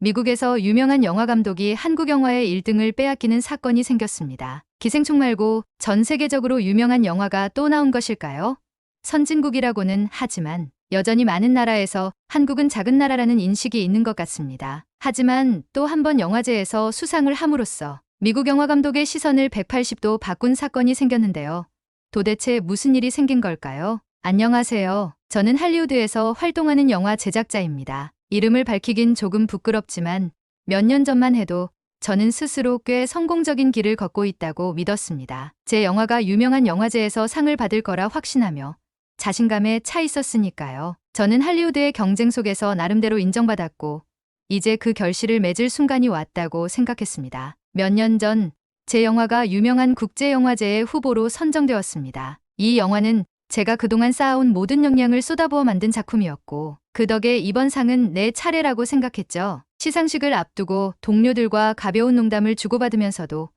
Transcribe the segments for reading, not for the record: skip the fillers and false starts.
미국에서 유명한 영화 감독이 한국 영화의 1등을 빼앗기는 사건이 생겼습니다. 기생충 말고 전 세계적으로 유명한 영화가 또 나온 것일까요? 선진국이라고는 하지만 여전히 많은 나라에서 한국은 작은 나라라는 인식이 있는 것 같습니다. 하지만 또 한 번 영화제에서 수상을 함으로써 미국 영화 감독의 시선을 180도 바꾼 사건이 생겼는데요. 도대체 무슨 일이 생긴 걸까요? 안녕하세요. 저는 할리우드에서 활동하는 영화 제작자입니다. 이름을 밝히긴 조금 부끄럽지만 몇 년 전만 해도 저는 스스로 꽤 성공적인 길을 걷고 있다고 믿었습니다. 제 영화가 유명한 영화제에서 상을 받을 거라 확신하며 자신감에 차 있었으니까요. 저는 할리우드의 경쟁 속에서 나름대로 인정받았고 이제 그 결실을 맺을 순간이 왔다고 생각했습니다. 몇 년 전 제 영화가 유명한 국제영화제의 후보로 선정되었습니다. 이 영화는 제가 그동안 쌓아온 모든 역량을 쏟아부어 만든 작품이었고 그 덕에 이번 상은 내 차례라고 생각했죠. 시상식을 앞두고 동료들과 가벼운 농담을 주고받으면서도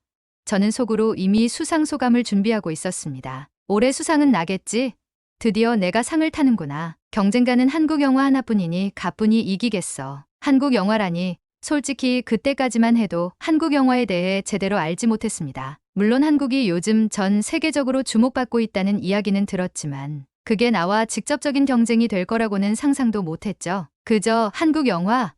저는 속으로 이미 수상 소감을 준비하고 있었습니다. 올해 수상은 나겠지? 드디어 내가 상을 타는구나. 경쟁자는 한국 영화 하나뿐이니 가뿐히 이기겠어. 한국 영화라니 솔직히 그때까지만 해도 한국 영화에 대해 제대로 알지 못했습니다. 물론 한국이 요즘 전 세계적으로 주목받고 있다는 이야기는 들었지만 그게 나와 직접적인 경쟁이 될 거라고는 상상도 못했죠. 그저 한국 영화?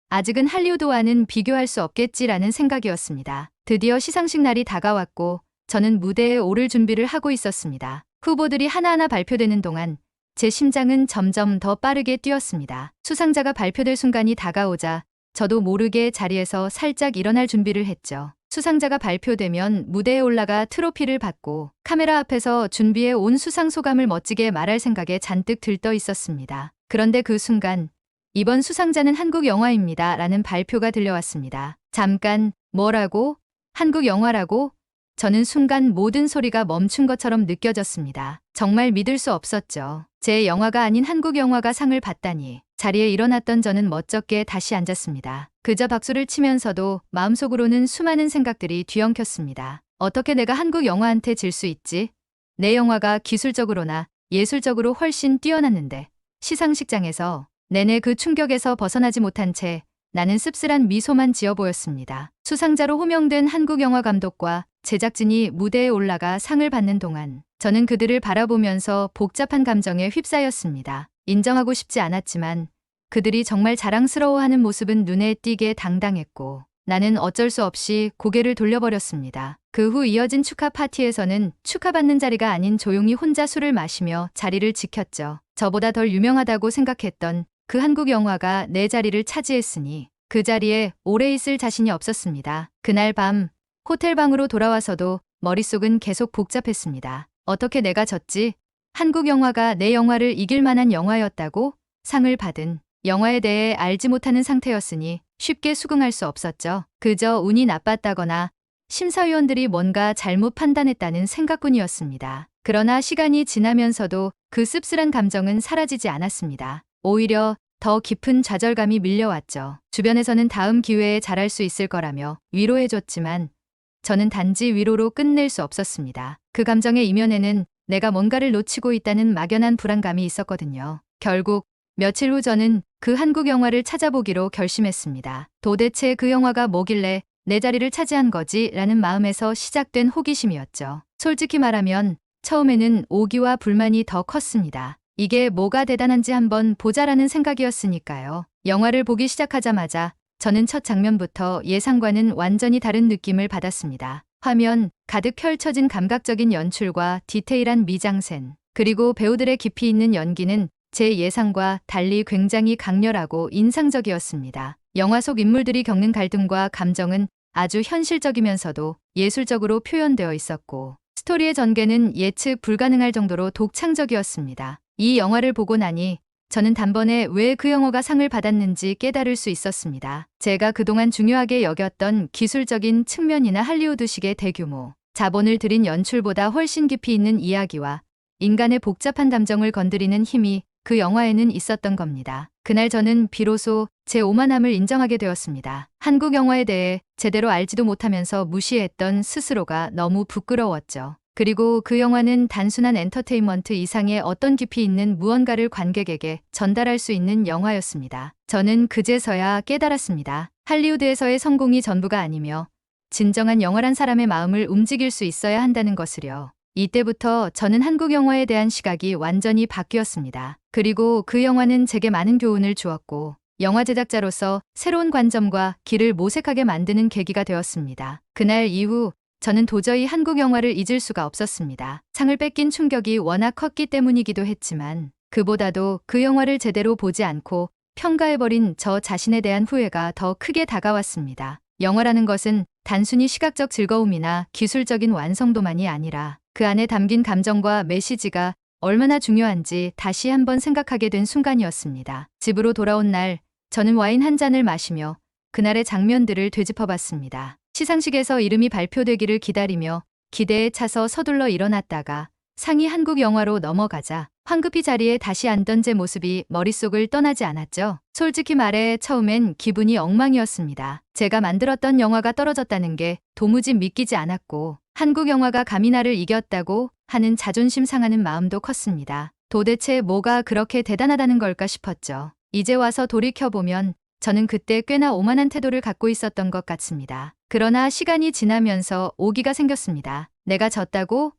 아직은 할리우드와는 비교할 수 없겠지라는 생각이었습니다. 드디어 시상식 날이 다가왔고 저는 무대에 오를 준비를 하고 있었습니다. 후보들이 하나하나 발표되는 동안 제 심장은 점점 더 빠르게 뛰었습니다. 수상자가 발표될 순간이 다가오자 저도 모르게 자리에서 살짝 일어날 준비를 했죠. 수상자가 발표되면 무대에 올라가 트로피를 받고 카메라 앞에서 준비해 온 수상 소감을 멋지게 말할 생각에 잔뜩 들떠 있었습니다. 그런데 그 순간 이번 수상자는 한국 영화입니다 라는 발표가 들려왔습니다. 잠깐, 뭐라고? 한국 영화라고? 저는 순간 모든 소리가 멈춘 것처럼 느껴졌습니다. 정말 믿을 수 없었죠. 제 영화가 아닌 한국 영화가 상을 받다니. 자리에 일어났던 저는 멋쩍게 다시 앉았습니다. 그저 박수를 치면서도 마음속으로는 수많은 생각들이 뒤엉켰습니다. 어떻게 내가 한국 영화한테 질 수 있지? 내 영화가 기술적으로나 예술적으로 훨씬 뛰어났는데 시상식장에서 내내 그 충격에서 벗어나지 못한 채 나는 씁쓸한 미소만 지어 보였습니다. 수상자로 호명된 한국 영화 감독과 제작진이 무대에 올라가 상을 받는 동안 저는 그들을 바라보면서 복잡한 감정에 휩싸였습니다. 인정하고 싶지 않았지만 그들이 정말 자랑스러워하는 모습은 눈에 띄게 당당했고 나는 어쩔 수 없이 고개를 돌려버렸습니다. 그 후 이어진 축하 파티에서는 축하받는 자리가 아닌 조용히 혼자 술을 마시며 자리를 지켰죠. 저보다 덜 유명하다고 생각했던 그 한국 영화가 내 자리를 차지했으니 그 자리에 오래 있을 자신이 없었습니다. 그날 밤 호텔 방으로 돌아와서도 머릿속은 계속 복잡했습니다. 어떻게 내가 졌지? 한국 영화가 내 영화를 이길 만한 영화였다고? 상을 받은 영화에 대해 알지 못하는 상태였으니 쉽게 수긍할 수 없었죠. 그저 운이 나빴다거나 심사위원들이 뭔가 잘못 판단했다는 생각뿐이었습니다. 그러나 시간이 지나면서도 그 씁쓸한 감정은 사라지지 않았습니다. 오히려 더 깊은 좌절감이 밀려왔죠. 주변에서는 다음 기회에 잘할 수 있을 거라며 위로해줬지만 저는 단지 위로로 끝낼 수 없었습니다. 그 감정의 이면에는 내가 뭔가를 놓치고 있다는 막연한 불안감이 있었거든요. 결국 며칠 후 저는 그 한국 영화를 찾아보기로 결심했습니다. 도대체 그 영화가 뭐길래 내 자리를 차지한 거지? 라는 마음에서 시작된 호기심이었죠. 솔직히 말하면 처음에는 오기와 불만이 더 컸습니다. 이게 뭐가 대단한지 한번 보자라는 생각이었으니까요. 영화를 보기 시작하자마자 저는 첫 장면부터 예상과는 완전히 다른 느낌을 받았습니다. 화면 가득 펼쳐진 감각적인 연출과 디테일한 미장센, 그리고 배우들의 깊이 있는 연기는 제 예상과 달리 굉장히 강렬하고 인상적이었습니다. 영화 속 인물들이 겪는 갈등과 감정은 아주 현실적이면서도 예술적으로 표현되어 있었고 스토리의 전개는 예측 불가능할 정도로 독창적이었습니다. 이 영화를 보고 나니 저는 단번에 왜 그 영화가 상을 받았는지 깨달을 수 있었습니다. 제가 그동안 중요하게 여겼던 기술적인 측면이나 할리우드식의 대규모 자본을 들인 연출보다 훨씬 깊이 있는 이야기와 인간의 복잡한 감정을 건드리는 힘이 그 영화에는 있었던 겁니다. 그날 저는 비로소 제 오만함을 인정하게 되었습니다. 한국 영화에 대해 제대로 알지도 못하면서 무시했던 스스로가 너무 부끄러웠죠. 그리고 그 영화는 단순한 엔터테인먼트 이상의 어떤 깊이 있는 무언가를 관객에게 전달할 수 있는 영화였습니다. 저는 그제서야 깨달았습니다. 할리우드에서의 성공이 전부가 아니며 진정한 영화란 사람의 마음을 움직일 수 있어야 한다는 것을요. 이때부터 저는 한국 영화에 대한 시각이 완전히 바뀌었습니다. 그리고 그 영화는 제게 많은 교훈을 주었고 영화 제작자로서 새로운 관점과 길을 모색하게 만드는 계기가 되었습니다. 그날 이후 저는 도저히 한국 영화를 잊을 수가 없었습니다. 상을 뺏긴 충격이 워낙 컸기 때문이기도 했지만 그보다도 그 영화를 제대로 보지 않고 평가해버린 저 자신에 대한 후회가 더 크게 다가왔습니다. 영화라는 것은 단순히 시각적 즐거움이나 기술적인 완성도만이 아니라 그 안에 담긴 감정과 메시지가 얼마나 중요한지 다시 한번 생각하게 된 순간이었습니다. 집으로 돌아온 날, 저는 와인 한 잔을 마시며 그날의 장면들을 되짚어봤습니다. 시상식에서 이름이 발표되기를 기다리며 기대에 차서 서둘러 일어났다가 상이 한국 영화로 넘어가자 황급히 자리에 다시 앉던 제 모습이 머릿속을 떠나지 않았죠. 솔직히 말해 처음엔 기분이 엉망이었습니다. 제가 만들었던 영화가 떨어졌다는 게 도무지 믿기지 않았고 한국 영화가 감히 나를 이겼다고 하는 자존심 상하는 마음도 컸습니다. 도대체 뭐가 그렇게 대단하다는 걸까 싶었죠. 이제 와서 돌이켜보면 저는 그때 꽤나 오만한 태도를 갖고 있었던 것 같습니다. 그러나 시간이 지나면서 오기가 생겼습니다. 내가 졌다고?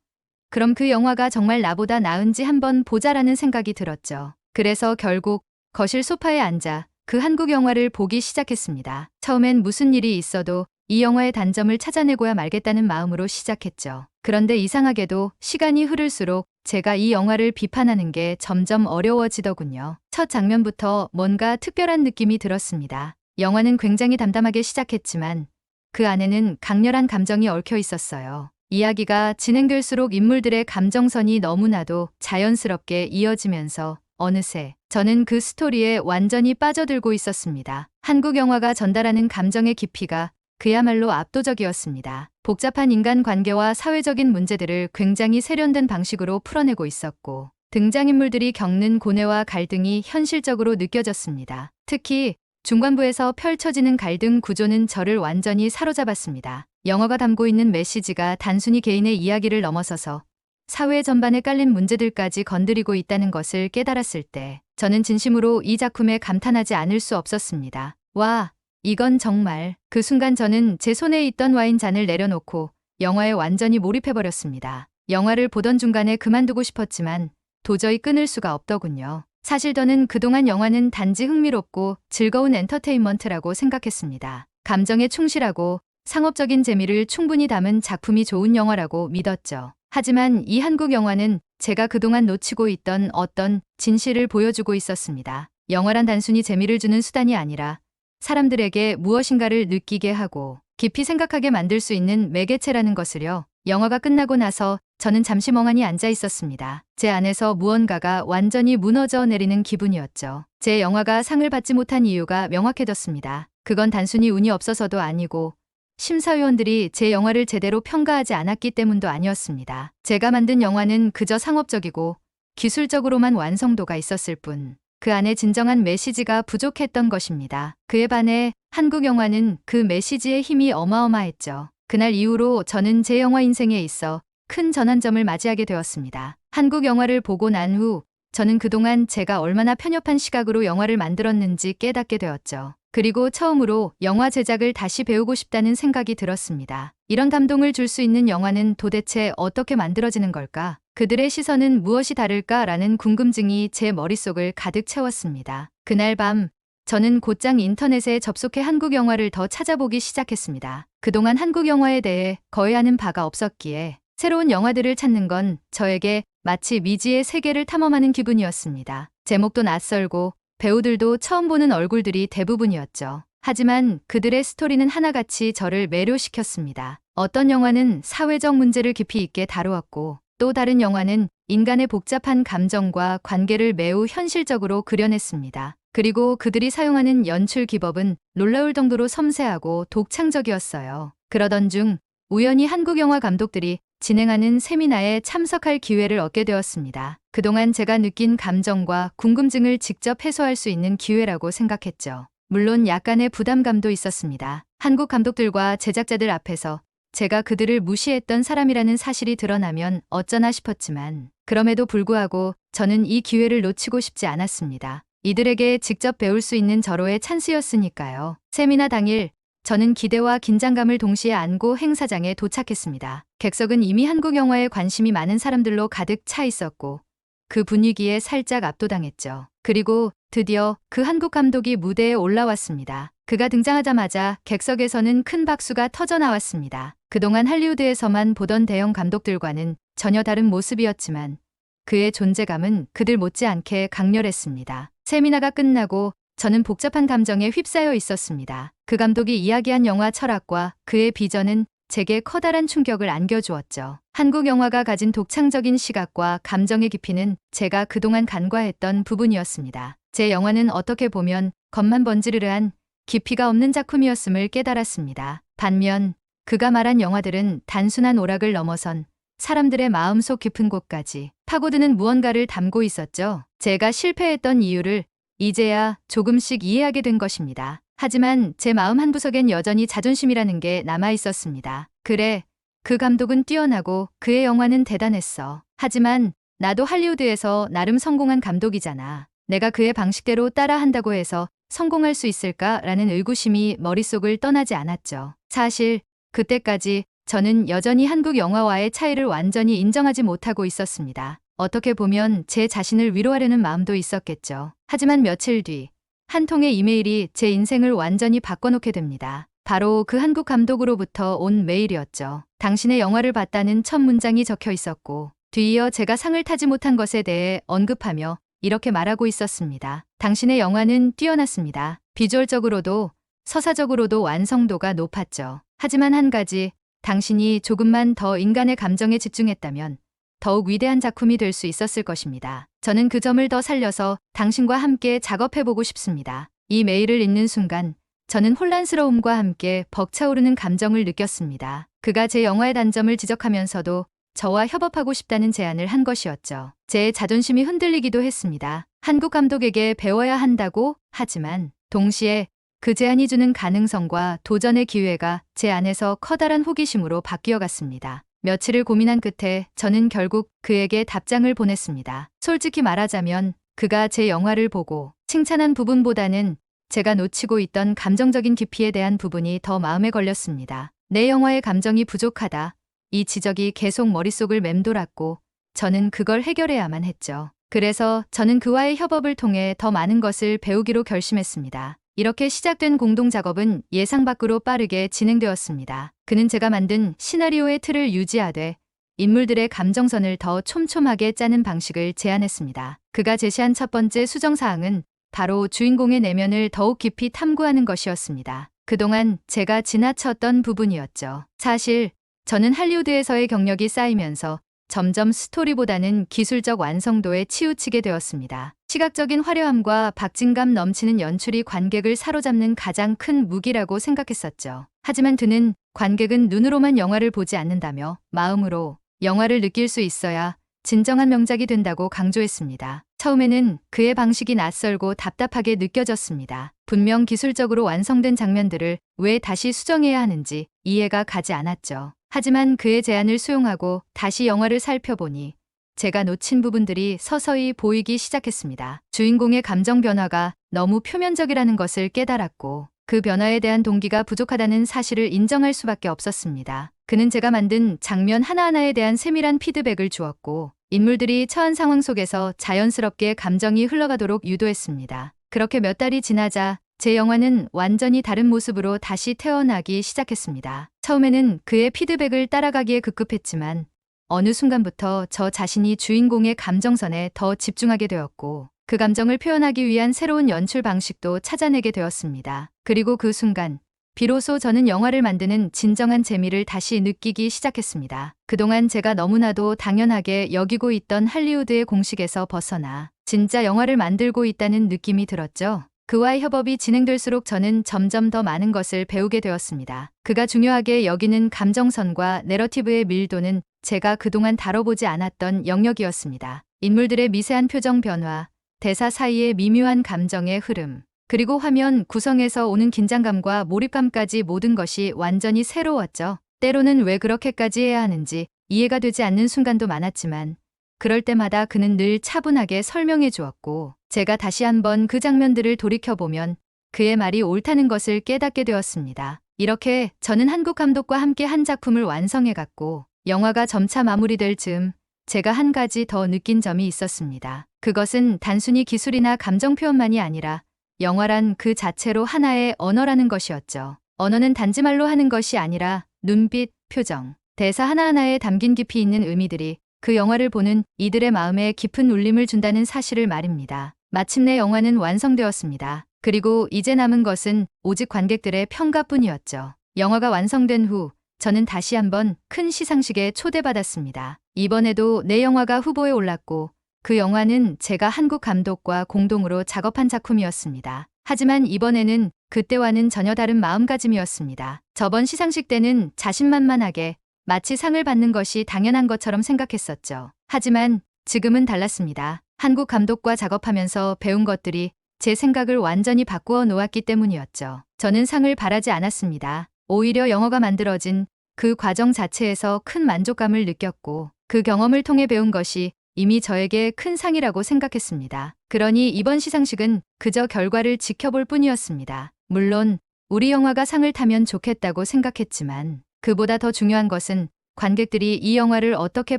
그럼 그 영화가 정말 나보다 나은지 한번 보자라는 생각이 들었죠. 그래서 결국 거실 소파에 앉아 그 한국 영화를 보기 시작했습니다. 처음엔 무슨 일이 있어도 이 영화의 단점을 찾아내고야 말겠다는 마음으로 시작했죠. 그런데 이상하게도 시간이 흐를수록 제가 이 영화를 비판하는 게 점점 어려워지더군요. 첫 장면부터 뭔가 특별한 느낌이 들었습니다. 영화는 굉장히 담담하게 시작했지만 그 안에는 강렬한 감정이 얽혀 있었어요. 이야기가 진행될수록 인물들의 감정선이 너무나도 자연스럽게 이어지면서 어느새 저는 그 스토리에 완전히 빠져들고 있었습니다. 한국 영화가 전달하는 감정의 깊이가 그야말로 압도적이었습니다. 복잡한 인간관계와 사회적인 문제들을 굉장히 세련된 방식으로 풀어내고 있었고 등장인물들이 겪는 고뇌와 갈등이 현실적으로 느껴졌습니다. 특히 중반부에서 펼쳐지는 갈등 구조는 저를 완전히 사로잡았습니다. 영화가 담고 있는 메시지가 단순히 개인의 이야기를 넘어서서 사회 전반에 깔린 문제들까지 건드리고 있다는 것을 깨달았을 때 저는 진심으로 이 작품에 감탄하지 않을 수 없었습니다. 와, 이건 정말. 그 순간 저는 제 손에 있던 와인 잔을 내려놓고 영화에 완전히 몰입해버렸습니다. 영화를 보던 중간에 그만두고 싶었지만 도저히 끊을 수가 없더군요. 사실 저는 그동안 영화는 단지 흥미롭고 즐거운 엔터테인먼트라고 생각했습니다. 감정에 충실하고 상업적인 재미를 충분히 담은 작품이 좋은 영화라고 믿었죠. 하지만 이 한국 영화는 제가 그동안 놓치고 있던 어떤 진실을 보여주고 있었습니다. 영화란 단순히 재미를 주는 수단이 아니라 사람들에게 무엇인가를 느끼게 하고 깊이 생각하게 만들 수 있는 매개체라는 것을요. 영화가 끝나고 나서 저는 잠시 멍하니 앉아 있었습니다. 제 안에서 무언가가 완전히 무너져 내리는 기분이었죠. 제 영화가 상을 받지 못한 이유가 명확해졌습니다. 그건 단순히 운이 없어서도 아니고 심사위원들이 제 영화를 제대로 평가하지 않았기 때문도 아니었습니다. 제가 만든 영화는 그저 상업적이고 기술적으로만 완성도가 있었을 뿐 그 안에 진정한 메시지가 부족했던 것입니다. 그에 반해 한국 영화는 그 메시지의 힘이 어마어마했죠. 그날 이후로 저는 제 영화 인생에 있어 큰 전환점을 맞이하게 되었습니다. 한국 영화를 보고 난 후 저는 그동안 제가 얼마나 편협한 시각으로 영화를 만들었는지 깨닫게 되었죠. 그리고 처음으로 영화 제작을 다시 배우고 싶다는 생각이 들었습니다. 이런 감동을 줄 수 있는 영화는 도대체 어떻게 만들어지는 걸까? 그들의 시선은 무엇이 다를까라는 궁금증이 제 머릿속을 가득 채웠습니다. 그날 밤 저는 곧장 인터넷에 접속해 한국 영화를 더 찾아보기 시작했습니다. 그동안 한국 영화에 대해 거의 아는 바가 없었기에 새로운 영화들을 찾는 건 저에게 마치 미지의 세계를 탐험하는 기분이었습니다. 제목도 낯설고 배우들도 처음 보는 얼굴들이 대부분이었죠. 하지만 그들의 스토리는 하나같이 저를 매료시켰습니다. 어떤 영화는 사회적 문제를 깊이 있게 다루었고 또 다른 영화는 인간의 복잡한 감정과 관계를 매우 현실적으로 그려냈습니다. 그리고 그들이 사용하는 연출 기법은 놀라울 정도로 섬세하고 독창적이었어요. 그러던 중 우연히 한국 영화 감독들이 진행하는 세미나에 참석할 기회를 얻게 되었습니다. 그동안 제가 느낀 감정과 궁금증을 직접 해소할 수 있는 기회라고 생각했죠. 물론 약간의 부담감도 있었습니다. 한국 감독들과 제작자들 앞에서 제가 그들을 무시했던 사람이라는 사실이 드러나면 어쩌나 싶었지만 그럼에도 불구하고 저는 이 기회를 놓치고 싶지 않았습니다. 이들에게 직접 배울 수 있는 절호의 찬스였으니까요. 세미나 당일 저는 기대와 긴장감을 동시에 안고 행사장에 도착했습니다. 객석은 이미 한국 영화에 관심이 많은 사람들로 가득 차 있었고 그 분위기에 살짝 압도당했죠. 그리고 드디어 그 한국 감독이 무대에 올라왔습니다. 그가 등장하자마자 객석에서는 큰 박수가 터져 나왔습니다. 그동안 할리우드에서만 보던 대형 감독들과는 전혀 다른 모습이었지만 그의 존재감은 그들 못지않게 강렬했습니다. 세미나가 끝나고 저는 복잡한 감정에 휩싸여 있었습니다. 그 감독이 이야기한 영화 철학과 그의 비전은 제게 커다란 충격을 안겨주었죠. 한국 영화가 가진 독창적인 시각과 감정의 깊이는 제가 그동안 간과했던 부분이었습니다. 제 영화는 어떻게 보면 겉만 번지르르한 깊이가 없는 작품이었음을 깨달았습니다. 반면 그가 말한 영화들은 단순한 오락을 넘어선 사람들의 마음속 깊은 곳까지 파고드는 무언가를 담고 있었죠. 제가 실패했던 이유를 이제야 조금씩 이해하게 된 것입니다. 하지만 제 마음 한구석엔 여전히 자존심이라는 게 남아 있었습니다. 그래, 그 감독은 뛰어나고 그의 영화는 대단했어. 하지만 나도 할리우드에서 나름 성공한 감독이잖아. 내가 그의 방식대로 따라한다고 해서 성공할 수 있을까라는 의구심이 머릿속을 떠나지 않았죠. 사실 그때까지 저는 여전히 한국 영화와의 차이를 완전히 인정하지 못하고 있었습니다. 어떻게 보면 제 자신을 위로하려는 마음도 있었겠죠. 하지만 며칠 뒤 한 통의 이메일이 제 인생을 완전히 바꿔놓게 됩니다. 바로 그 한국 감독으로부터 온 메일이었죠. 당신의 영화를 봤다는 첫 문장이 적혀 있었고 뒤이어 제가 상을 타지 못한 것에 대해 언급하며 이렇게 말하고 있었습니다. 당신의 영화는 뛰어났습니다. 비주얼적으로도 서사적으로도 완성도가 높았죠. 하지만 한 가지, 당신이 조금만 더 인간의 감정에 집중했다면 더욱 위대한 작품이 될 수 있었을 것입니다. 저는 그 점을 더 살려서 당신과 함께 작업해보고 싶습니다. 이 메일을 읽는 순간 저는 혼란스러움과 함께 벅차오르는 감정을 느꼈습니다. 그가 제 영화의 단점을 지적하면서도 저와 협업하고 싶다는 제안을 한 것이었죠. 제 자존심이 흔들리기도 했습니다. 한국 감독에게 배워야 한다고 하지만 동시에 그 제안이 주는 가능성과 도전의 기회가 제 안에서 커다란 호기심으로 바뀌어 갔습니다. 며칠을 고민한 끝에 저는 결국 그에게 답장을 보냈습니다. 솔직히 말하자면 그가 제 영화를 보고 칭찬한 부분보다는 제가 놓치고 있던 감정적인 깊이에 대한 부분이 더 마음에 걸렸습니다. 내 영화의 감정이 부족하다. 이 지적이 계속 머릿속을 맴돌았고 저는 그걸 해결해야만 했죠. 그래서 저는 그와의 협업을 통해 더 많은 것을 배우기로 결심했습니다. 이렇게 시작된 공동 작업은 예상 밖으로 빠르게 진행되었습니다. 그는 제가 만든 시나리오의 틀을 유지하되 인물들의 감정선을 더 촘촘하게 짜는 방식을 제안했습니다. 그가 제시한 첫 번째 수정사항은 바로 주인공의 내면을 더욱 깊이 탐구하는 것이었습니다. 그동안 제가 지나쳤던 부분이었죠. 사실 저는 할리우드에서의 경력이 쌓이면서 점점 스토리보다는 기술적 완성도에 치우치게 되었습니다. 시각적인 화려함과 박진감 넘치는 연출이 관객을 사로잡는 가장 큰 무기라고 생각했었죠. 하지만 그는 관객은 눈으로만 영화를 보지 않는다며 마음으로 영화를 느낄 수 있어야 진정한 명작이 된다고 강조했습니다. 처음에는 그의 방식이 낯설고 답답하게 느껴졌습니다. 분명 기술적으로 완성된 장면들을 왜 다시 수정해야 하는지 이해가 가지 않았죠. 하지만 그의 제안을 수용하고 다시 영화를 살펴보니 제가 놓친 부분들이 서서히 보이기 시작했습니다. 주인공의 감정 변화가 너무 표면적이라는 것을 깨달았고 그 변화에 대한 동기가 부족하다는 사실을 인정할 수밖에 없었습니다. 그는 제가 만든 장면 하나하나에 대한 세밀한 피드백을 주었고 인물들이 처한 상황 속에서 자연스럽게 감정이 흘러가도록 유도했습니다. 그렇게 몇 달이 지나자 제 영화는 완전히 다른 모습으로 다시 태어나기 시작했습니다. 처음에는 그의 피드백을 따라가기에 급급했지만 어느 순간부터 저 자신이 주인공의 감정선에 더 집중하게 되었고 그 감정을 표현하기 위한 새로운 연출 방식도 찾아내게 되었습니다. 그리고 그 순간 비로소 저는 영화를 만드는 진정한 재미를 다시 느끼기 시작했습니다. 그동안 제가 너무나도 당연하게 여기고 있던 할리우드의 공식에서 벗어나 진짜 영화를 만들고 있다는 느낌이 들었죠. 그와의 협업이 진행될수록 저는 점점 더 많은 것을 배우게 되었습니다. 그가 중요하게 여기는 감정선과 내러티브의 밀도는 제가 그동안 다뤄보지 않았던 영역이었습니다. 인물들의 미세한 표정 변화, 대사 사이의 미묘한 감정의 흐름, 그리고 화면 구성에서 오는 긴장감과 몰입감까지 모든 것이 완전히 새로웠죠. 때로는 왜 그렇게까지 해야 하는지 이해가 되지 않는 순간도 많았지만 그럴 때마다 그는 늘 차분하게 설명해 주었고, 제가 다시 한번 그 장면들을 돌이켜보면 그의 말이 옳다는 것을 깨닫게 되었습니다. 이렇게 저는 한국 감독과 함께 한 작품을 완성해 갔고, 영화가 점차 마무리될 즈음 제가 한 가지 더 느낀 점이 있었습니다. 그것은 단순히 기술이나 감정 표현만이 아니라 영화란 그 자체로 하나의 언어라는 것이었죠. 언어는 단지 말로 하는 것이 아니라 눈빛, 표정, 대사 하나하나에 담긴 깊이 있는 의미들이 그 영화를 보는 이들의 마음에 깊은 울림을 준다는 사실을 말입니다. 마침내 영화는 완성되었습니다. 그리고 이제 남은 것은 오직 관객들의 평가뿐이었죠. 영화가 완성된 후 저는 다시 한번 큰 시상식에 초대받았습니다. 이번에도 내 영화가 후보에 올랐고, 그 영화는 제가 한국 감독과 공동으로 작업한 작품이었습니다. 하지만 이번에는 그때와는 전혀 다른 마음가짐이었습니다. 저번 시상식 때는 자신만만하게 마치 상을 받는 것이 당연한 것처럼 생각했었죠. 하지만 지금은 달랐습니다. 한국 감독과 작업하면서 배운 것들이 제 생각을 완전히 바꾸어 놓았기 때문이었죠. 저는 상을 바라지 않았습니다. 오히려 영화가 만들어진 그 과정 자체에서 큰 만족감을 느꼈고, 그 경험을 통해 배운 것이 이미 저에게 큰 상이라고 생각했습니다. 그러니 이번 시상식은 그저 결과를 지켜볼 뿐이었습니다. 물론 우리 영화가 상을 타면 좋겠다고 생각했지만, 그보다 더 중요한 것은 관객들이 이 영화를 어떻게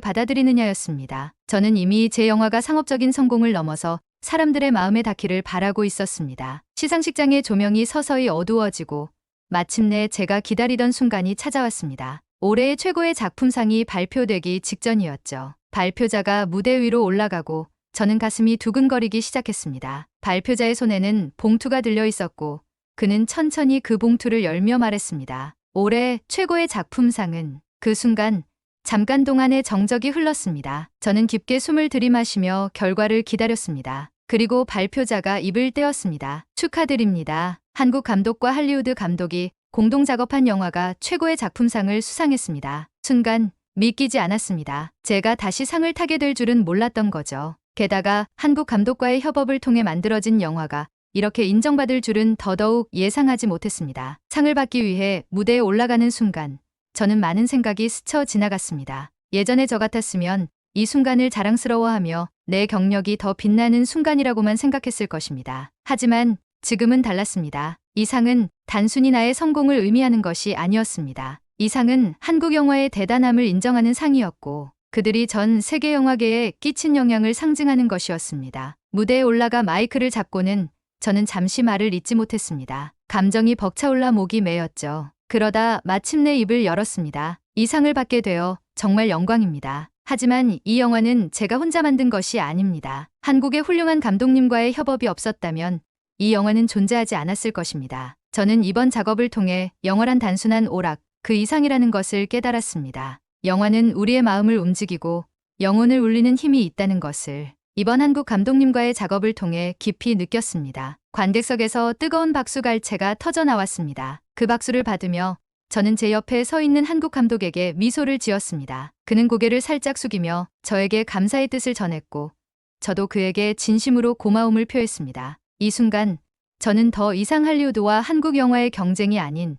받아들이느냐였습니다. 저는 이미 제 영화가 상업적인 성공을 넘어서 사람들의 마음에 닿기를 바라고 있었습니다. 시상식장의 조명이 서서히 어두워지고 마침내 제가 기다리던 순간이 찾아왔습니다. 올해의 최고의 작품상이 발표되기 직전이었죠. 발표자가 무대 위로 올라가고 저는 가슴이 두근거리기 시작했습니다. 발표자의 손에는 봉투가 들려 있었고, 그는 천천히 그 봉투를 열며 말했습니다. 올해 최고의 작품상은. 그 순간 잠깐 동안의 정적이 흘렀습니다. 저는 깊게 숨을 들이마시며 결과를 기다렸습니다. 그리고 발표자가 입을 떼었습니다. 축하드립니다. 한국 감독과 할리우드 감독이 공동 작업한 영화가 최고의 작품상을 수상했습니다. 순간 믿기지 않았습니다. 제가 다시 상을 타게 될 줄은 몰랐던 거죠. 게다가 한국 감독과의 협업을 통해 만들어진 영화가 이렇게 인정받을 줄은 더더욱 예상하지 못했습니다. 상을 받기 위해 무대에 올라가는 순간 저는 많은 생각이 스쳐 지나갔습니다. 예전에 저 같았으면 이 순간을 자랑스러워하며 내 경력이 더 빛나는 순간이라고만 생각했을 것입니다. 하지만 지금은 달랐습니다. 이 상은 단순히 나의 성공을 의미하는 것이 아니었습니다. 이 상은 한국 영화의 대단함을 인정하는 상이었고, 그들이 전 세계 영화계에 끼친 영향을 상징하는 것이었습니다. 무대에 올라가 마이크를 잡고는 저는 잠시 말을 잇지 못했습니다. 감정이 벅차올라 목이 메였죠. 그러다 마침내 입을 열었습니다. 이 상을 받게 되어 정말 영광입니다. 하지만 이 영화는 제가 혼자 만든 것이 아닙니다. 한국의 훌륭한 감독님과의 협업이 없었다면 이 영화는 존재하지 않았을 것입니다. 저는 이번 작업을 통해 영화란 단순한 오락, 그 이상이라는 것을 깨달았습니다. 영화는 우리의 마음을 움직이고 영혼을 울리는 힘이 있다는 것을 이번 한국 감독님과의 작업을 통해 깊이 느꼈습니다. 관객석에서 뜨거운 박수갈채가 터져 나왔습니다. 그 박수를 받으며 저는 제 옆에 서 있는 한국 감독에게 미소를 지었습니다. 그는 고개를 살짝 숙이며 저에게 감사의 뜻을 전했고, 저도 그에게 진심으로 고마움을 표했습니다. 이 순간 저는 더 이상 할리우드와 한국 영화의 경쟁이 아닌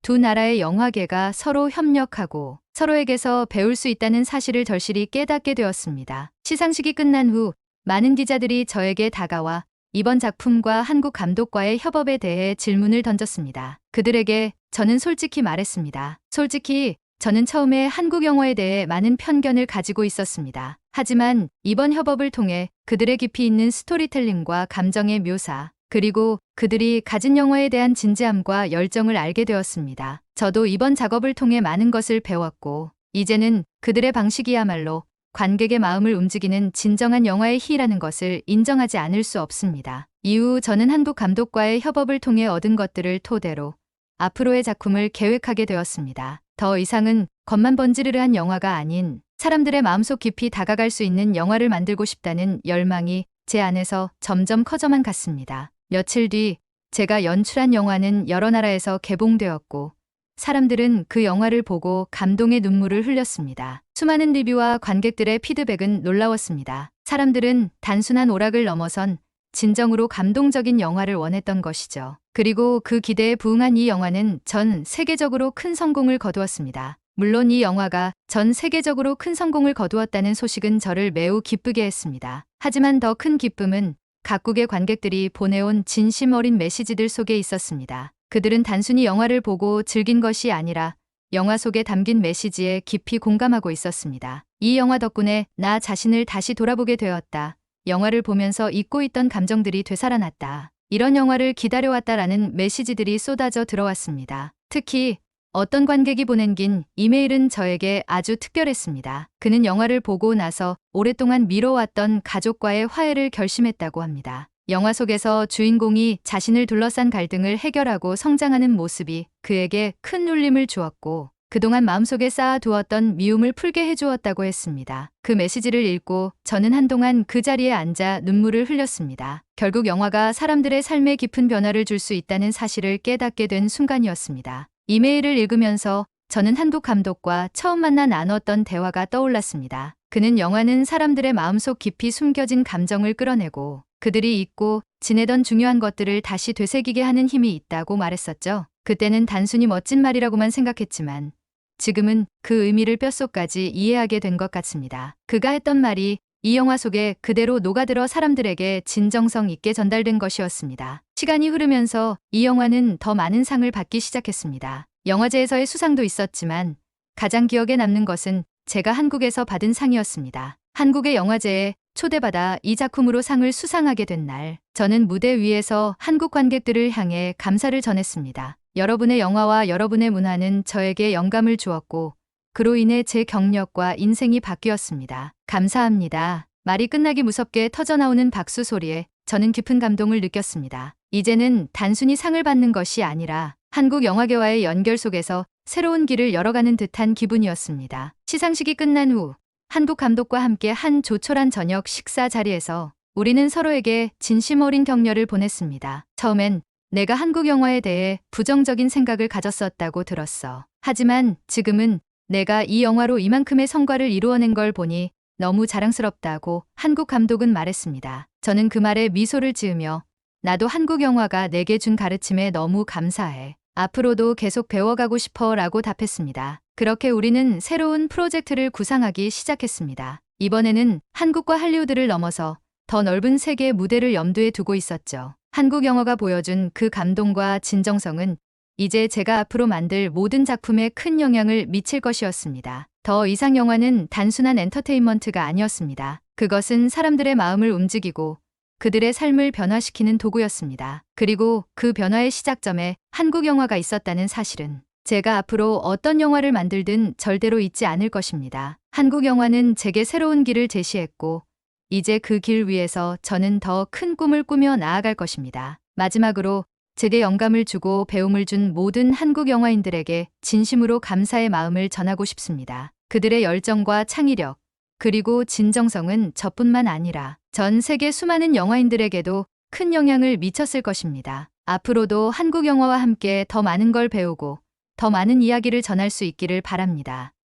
두 나라의 영화계가 서로 협력하고 서로에게서 배울 수 있다는 사실을 절실히 깨닫게 되었습니다. 시상식이 끝난 후 많은 기자들이 저에게 다가와 이번 작품과 한국 감독과의 협업에 대해 질문을 던졌습니다. 그들에게 저는 솔직히 말했습니다. 솔직히 저는 처음에 한국 영화에 대해 많은 편견을 가지고 있었습니다. 하지만 이번 협업을 통해 그들의 깊이 있는 스토리텔링과 감정의 묘사, 그리고 그들이 가진 영화에 대한 진지함과 열정을 알게 되었습니다. 저도 이번 작업을 통해 많은 것을 배웠고, 이제는 그들의 방식이야말로 관객의 마음을 움직이는 진정한 영화의 희라는 것을 인정하지 않을 수 없습니다. 이후 저는 한국 감독과의 협업을 통해 얻은 것들을 토대로 앞으로의 작품을 계획하게 되었습니다. 더 이상은 겉만 번지르르한 영화가 아닌 사람들의 마음속 깊이 다가갈 수 있는 영화를 만들고 싶다는 열망이 제 안에서 점점 커져만 갔습니다. 며칠 뒤 제가 연출한 영화는 여러 나라에서 개봉되었고, 사람들은 그 영화를 보고 감동의 눈물을 흘렸습니다. 수많은 리뷰와 관객들의 피드백은 놀라웠습니다. 사람들은 단순한 오락을 넘어선 진정으로 감동적인 영화를 원했던 것이죠. 그리고 그 기대에 부응한 이 영화는 전 세계적으로 큰 성공을 거두었습니다. 물론 이 영화가 전 세계적으로 큰 성공을 거두었다는 소식은 저를 매우 기쁘게 했습니다. 하지만 더 큰 기쁨은 각국의 관객들이 보내온 진심 어린 메시지들 속에 있었습니다. 그들은 단순히 영화를 보고 즐긴 것이 아니라 영화 속에 담긴 메시지에 깊이 공감하고 있었습니다. 이 영화 덕분에 나 자신을 다시 돌아보게 되었다. 영화를 보면서 잊고 있던 감정들이 되살아났다. 이런 영화를 기다려왔다라는 메시지들이 쏟아져 들어왔습니다. 특히 어떤 관객이 보낸 긴 이메일은 저에게 아주 특별했습니다. 그는 영화를 보고 나서 오랫동안 미뤄왔던 가족과의 화해를 결심했다고 합니다. 영화 속에서 주인공이 자신을 둘러싼 갈등을 해결하고 성장하는 모습이 그에게 큰 울림을 주었고 그동안 마음속에 쌓아두었던 미움을 풀게 해주었다고 했습니다. 그 메시지를 읽고 저는 한동안 그 자리에 앉아 눈물을 흘렸습니다. 결국 영화가 사람들의 삶에 깊은 변화를 줄 수 있다는 사실을 깨닫게 된 순간이었습니다. 이메일을 읽으면서 저는 한국 감독과 처음 만나 나눴던 대화가 떠올랐습니다. 그는 영화는 사람들의 마음속 깊이 숨겨진 감정을 끌어내고 그들이 잊고 지내던 중요한 것들을 다시 되새기게 하는 힘이 있다고 말했었죠. 그때는 단순히 멋진 말이라고만 생각했지만 지금은 그 의미를 뼛속까지 이해하게 된 것 같습니다. 그가 했던 말이 이 영화 속에 그대로 녹아들어 사람들에게 진정성 있게 전달된 것이었습니다. 시간이 흐르면서 이 영화는 더 많은 상을 받기 시작했습니다. 영화제에서의 수상도 있었지만 가장 기억에 남는 것은 제가 한국에서 받은 상이었습니다. 한국의 영화제에 초대받아 이 작품으로 상을 수상하게 된 날, 저는 무대 위에서 한국 관객들을 향해 감사를 전했습니다. 여러분의 영화와 여러분의 문화는 저에게 영감을 주었고 그로 인해 제 경력과 인생이 바뀌었습니다. 감사합니다. 말이 끝나기 무섭게 터져나오는 박수 소리에 저는 깊은 감동을 느꼈습니다. 이제는 단순히 상을 받는 것이 아니라 한국 영화계와의 연결 속에서 새로운 길을 열어가는 듯한 기분이었습니다. 시상식이 끝난 후 한국 감독과 함께 한 조촐한 저녁 식사 자리에서 우리는 서로에게 진심 어린 격려를 보냈습니다. 처음엔 내가 한국 영화에 대해 부정적인 생각을 가졌었다고 들었어. 하지만 지금은 내가 이 영화로 이만큼의 성과를 이루어낸 걸 보니 너무 자랑스럽다고 한국 감독은 말했습니다. 저는 그 말에 미소를 지으며 나도 한국 영화가 내게 준 가르침에 너무 감사해. 앞으로도 계속 배워가고 싶어 라고 답했습니다. 그렇게 우리는 새로운 프로젝트를 구상하기 시작했습니다. 이번에는 한국과 할리우드를 넘어서 더 넓은 세계의 무대를 염두에 두고 있었죠. 한국 영화가 보여준 그 감동과 진정성은 이제 제가 앞으로 만들 모든 작품에 큰 영향을 미칠 것이었습니다. 더 이상 영화는 단순한 엔터테인먼트가 아니었습니다. 그것은 사람들의 마음을 움직이고 그들의 삶을 변화시키는 도구였습니다. 그리고 그 변화의 시작점에 한국 영화가 있었다는 사실은 제가 앞으로 어떤 영화를 만들든 절대로 잊지 않을 것입니다. 한국 영화는 제게 새로운 길을 제시했고 이제 그 길 위에서 저는 더 큰 꿈을 꾸며 나아갈 것입니다. 마지막으로 제게 영감을 주고 배움을 준 모든 한국 영화인들에게 진심으로 감사의 마음을 전하고 싶습니다. 그들의 열정과 창의력, 그리고 진정성은 저뿐만 아니라 전 세계 수많은 영화인들에게도 큰 영향을 미쳤을 것입니다. 앞으로도 한국 영화와 함께 더 많은 걸 배우고 더 많은 이야기를 전할 수 있기를 바랍니다.